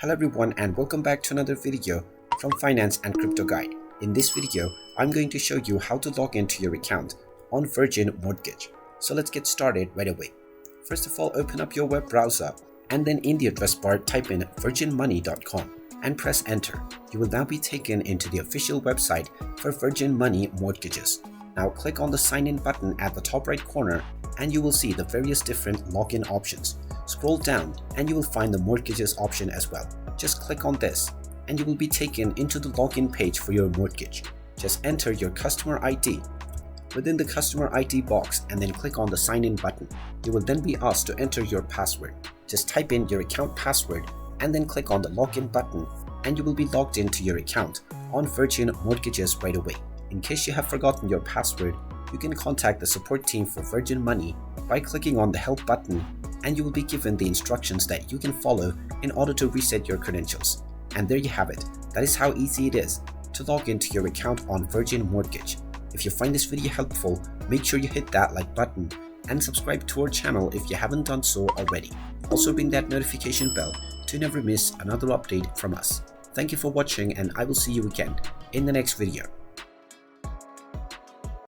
Hello everyone and welcome back to another video from Finance and Crypto Guide. In this video, I'm going to show you how to log into your account on Virgin Mortgage. So let's get started right away. First of all, open up your web browser and then in the address bar type in virginmoney.com and press enter. You will now be taken into the official website for Virgin Money Mortgages. Now click on the sign in button at the top right corner and you will see the various different login options. Scroll down and you will find the mortgages option as well. Just click on this and you will be taken into the login page for your mortgage. Just enter your customer ID within the customer ID box and then click on the sign in button. You will then be asked to enter your password. Just type in your account password and then click on the login button and you will be logged into your account on Virgin Mortgages right away. In case you have forgotten your password, you can contact the support team for Virgin Money by clicking on the help button and you will be given the instructions that you can follow in order to reset your credentials. And there you have it. That is how easy it is to log into your account on Virgin Mortgage. If you find this video helpful, make sure you hit that like button and subscribe to our channel if you haven't done so already. Also ring that notification bell to never miss another update from us. Thank you for watching and I will see you again in the next video.